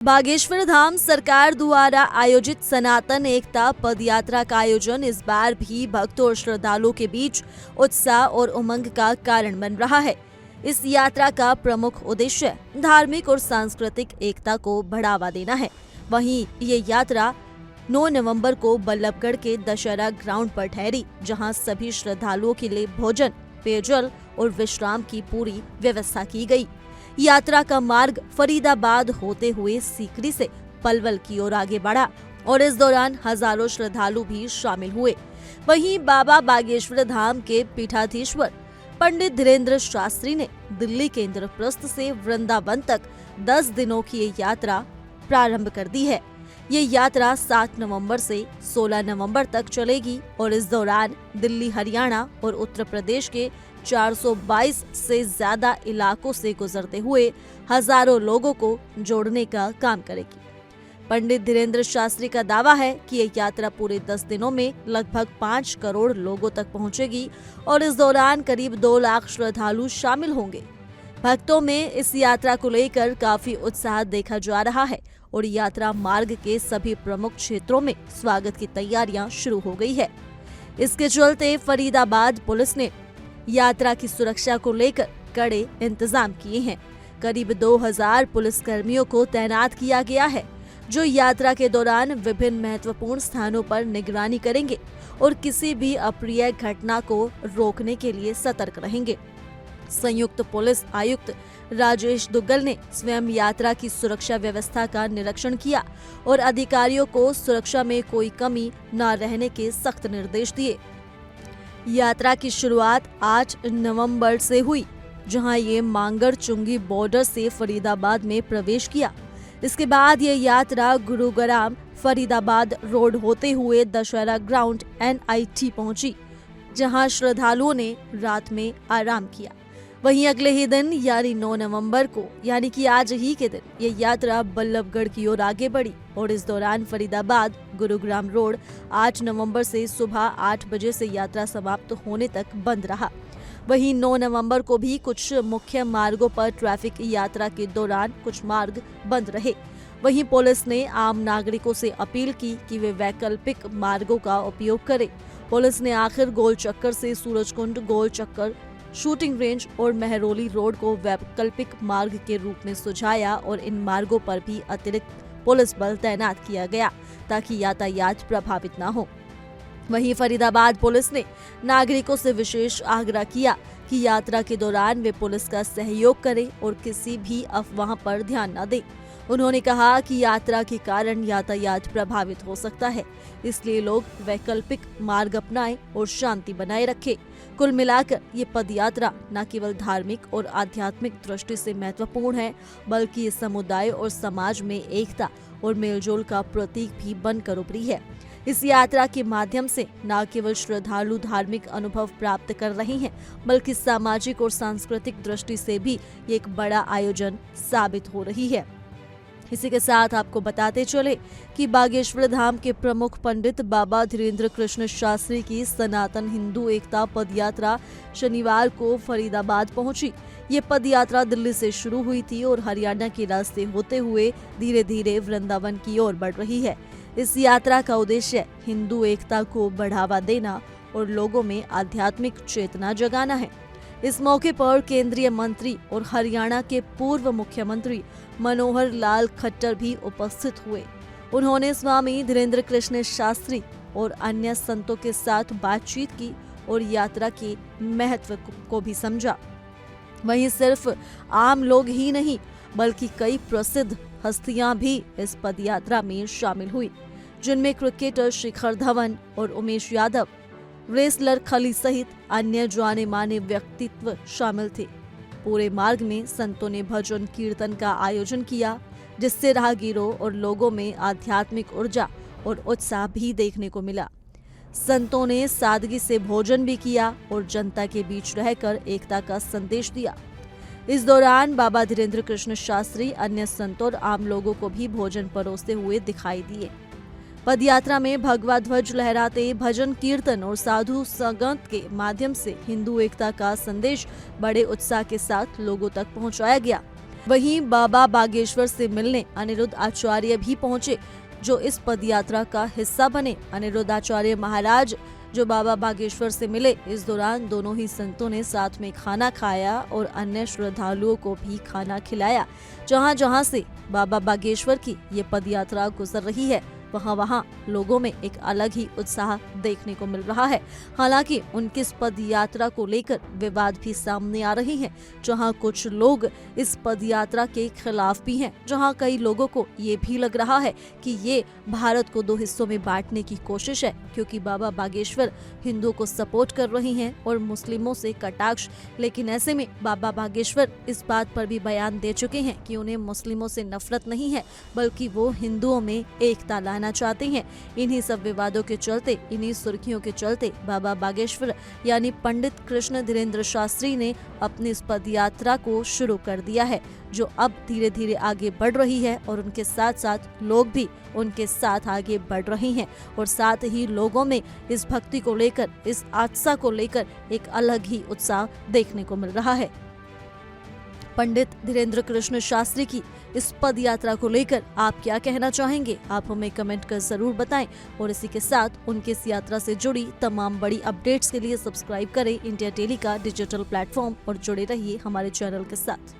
बागेश्वर धाम सरकार द्वारा आयोजित सनातन एकता पदयात्रा का आयोजन इस बार भी भक्तों और श्रद्धालुओं के बीच उत्साह और उमंग का कारण बन रहा है। इस यात्रा का प्रमुख उद्देश्य धार्मिक और सांस्कृतिक एकता को बढ़ावा देना है। वहीं ये यात्रा 9 नवंबर को बल्लभगढ़ के दशहरा ग्राउंड पर ठहरी, जहां सभी श्रद्धालुओं के लिए भोजन, पेयजल और विश्राम की पूरी व्यवस्था की गई। यात्रा का मार्ग फरीदाबाद होते हुए सीकरी से पलवल की ओर आगे बढ़ा और इस दौरान हजारों श्रद्धालु भी शामिल हुए। वहीं बाबा बागेश्वर धाम के पीठाधीश्वर पंडित धीरेन्द्र शास्त्री ने दिल्ली के इंद्रप्रस्थ से वृंदावन तक 10 दिनों की ये यात्रा प्रारंभ कर दी है। ये यात्रा 7 नवंबर से 16 नवंबर तक चलेगी और इस दौरान दिल्ली, हरियाणा और उत्तर प्रदेश के 422 से ज्यादा इलाकों से गुजरते हुए हजारों लोगों को जोड़ने का काम करेगी। पंडित धीरेन्द्र शास्त्री का दावा है कि ये यात्रा पूरे 10 दिनों में लगभग 5 करोड़ लोगों तक पहुंचेगी और इस दौरान करीब 2 लाख श्रद्धालु शामिल होंगे। भक्तों में इस यात्रा को लेकर काफी उत्साह देखा जा रहा है और यात्रा मार्ग के सभी प्रमुख क्षेत्रों में स्वागत की तैयारियां शुरू हो गई है। इसके चलते फरीदाबाद पुलिस ने यात्रा की सुरक्षा को लेकर कड़े इंतजाम किए हैं। करीब 2000 पुलिसकर्मियों को तैनात किया गया है, जो यात्रा के दौरान विभिन्न महत्वपूर्ण स्थानों पर निगरानी करेंगे और किसी भी अप्रिय घटना को रोकने के लिए सतर्क रहेंगे। संयुक्त पुलिस आयुक्त राजेश दुग्गल ने स्वयं यात्रा की सुरक्षा व्यवस्था का निरीक्षण किया और अधिकारियों को सुरक्षा में कोई कमी न रहने के सख्त निर्देश दिए। यात्रा की शुरुआत 8 नवंबर से हुई, जहां ये मांगर चुंगी बॉर्डर से फरीदाबाद में प्रवेश किया। इसके बाद ये यात्रा गुरुग्राम फरीदाबाद रोड होते हुए दशहरा ग्राउंड NIT पहुंची, जहां श्रद्धालुओं ने रात में आराम किया। वहीं अगले ही दिन यानी 9 नवंबर को, यानी कि आज ही के दिन, ये यात्रा बल्लभगढ़ की ओर आगे बढ़ी और इस दौरान फरीदाबाद गुरुग्राम रोड 8 नवंबर से सुबह 8 बजे से यात्रा समाप्त होने तक बंद रहा। वहीं 9 नवंबर को भी कुछ मुख्य मार्गों पर ट्रैफिक यात्रा के दौरान कुछ मार्ग बंद रहे। वहीं पुलिस ने आम नागरिकों से अपील की कि वे वैकल्पिक मार्गों का उपयोग करें। पुलिस ने आखिर गोल चक्कर से सूरजकुंड, गोल चक्कर, शूटिंग रेंज और मेहरौली रोड को वैकल्पिक मार्ग के रूप में सुझाया और इन मार्गों पर भी अतिरिक्त पुलिस बल तैनात किया गया ताकि यातायात प्रभावित न हो। वहीं फरीदाबाद पुलिस ने नागरिकों से विशेष आग्रह किया कि यात्रा के दौरान वे पुलिस का सहयोग करें और किसी भी अफवाह पर ध्यान न दें। उन्होंने कहा कि यात्रा के कारण यातायात प्रभावित हो सकता है, इसलिए लोग वैकल्पिक मार्ग अपनाएं और शांति बनाए रखें। कुल मिलाकर ये पदयात्रा न केवल धार्मिक और आध्यात्मिक दृष्टि से महत्वपूर्ण है, बल्कि ये समुदाय और समाज में एकता और मेलजोल का प्रतीक भी बनकर उभरी है। इस यात्रा के माध्यम से न केवल श्रद्धालु धार्मिक अनुभव प्राप्त कर रहे हैं, बल्कि सामाजिक और सांस्कृतिक दृष्टि से भी ये एक बड़ा आयोजन साबित हो रही है। इसी के साथ आपको बताते चले कि बागेश्वर धाम के प्रमुख पंडित बाबा धीरेन्द्र कृष्ण शास्त्री की सनातन हिंदू एकता पदयात्रा शनिवार को फरीदाबाद पहुंची। ये पदयात्रा दिल्ली से शुरू हुई थी और हरियाणा के रास्ते होते हुए धीरे धीरे वृंदावन की ओर बढ़ रही है। इस यात्रा का उद्देश्य हिंदू एकता को बढ़ावा देना और लोगों में आध्यात्मिक चेतना जगाना है। इस मौके पर केंद्रीय मंत्री और हरियाणा के पूर्व मुख्यमंत्री मनोहर लाल खट्टर भी उपस्थित हुए। उन्होंने स्वामी धीरेन्द्र कृष्ण शास्त्री और अन्य संतों के साथ बातचीत की और यात्रा के महत्व को भी समझा। वहीं सिर्फ आम लोग ही नहीं, बल्कि कई प्रसिद्ध हस्तियां भी इस पदयात्रा में शामिल हुई, जिनमें क्रिकेटर शिखर धवन और उमेश यादव, रेसलर खली सहित अन्य जाने माने व्यक्तित्व शामिल थे। पूरे मार्ग में संतों ने भजन कीर्तन का आयोजन किया, जिससे राहगीरों और लोगों में आध्यात्मिक ऊर्जा और उत्साह भी देखने को मिला। संतों ने सादगी से भोजन भी किया और जनता के बीच रहकर एकता का संदेश दिया। इस दौरान बाबा धीरेन्द्र कृष्ण शास्त्री अन्य संतों और आम लोगों को भी भोजन परोसते हुए दिखाई दिए। पदयात्रा में भगवा ध्वज लहराते, भजन कीर्तन और साधु संगत के माध्यम से हिंदू एकता का संदेश बड़े उत्साह के साथ लोगों तक पहुंचाया गया। वहीं बाबा बागेश्वर से मिलने अनिरुद्ध आचार्य भी पहुंचे, जो इस पदयात्रा का हिस्सा बने। अनिरुद्ध आचार्य महाराज जो बाबा बागेश्वर से मिले, इस दौरान दोनों ही संतों ने साथ में खाना खाया और अन्य श्रद्धालुओं को भी खाना खिलाया। जहां जहां से बाबा बागेश्वर की ये पदयात्रा गुजर रही है, वहां लोगों में एक अलग ही उत्साह देखने को मिल रहा है। हालांकि उनकी इस पदयात्रा को लेकर विवाद भी सामने आ रही हैं, जहां कुछ लोग इस पदयात्रा के खिलाफ भी हैं, जहां कई लोगों को ये भी लग रहा है कि ये भारत को दो हिस्सों में बांटने की कोशिश है, क्योंकि बाबा बागेश्वर हिंदुओं को सपोर्ट कर रही हैं और मुस्लिमों से कटाक्ष। लेकिन ऐसे में बाबा बागेश्वर इस बात पर भी बयान दे चुके हैं कि उन्हें मुस्लिमों से नफरत नहीं है, बल्कि वो हिंदुओं में एकता लाना चाहते हैं। इन्हीं सब विवादों के चलते, इन्हीं सुर्खियों के चलते बाबा बागेश्वर यानी पंडित कृष्ण धीरेन्द्र शास्त्री ने अपनी इस पदयात्रा को शुरू कर दिया है, जो अब धीरे धीरे आगे बढ़ रही है और उनके साथ साथ लोग भी उनके साथ आगे बढ़ रहे हैं और साथ ही लोगों में इस भक्ति को लेकर, इस आस्था को लेकर एक अलग ही उत्साह देखने को मिल रहा है। पंडित धीरेन्द्र कृष्ण शास्त्री की इस पद यात्रा को लेकर आप क्या कहना चाहेंगे? आप हमें कमेंट कर जरूर बताएं और इसी के साथ उनकी इस यात्रा से जुड़ी तमाम बड़ी अपडेट्स के लिए सब्सक्राइब करें इंडिया डेली का डिजिटल प्लेटफॉर्म और जुड़े रहिए हमारे चैनल के साथ।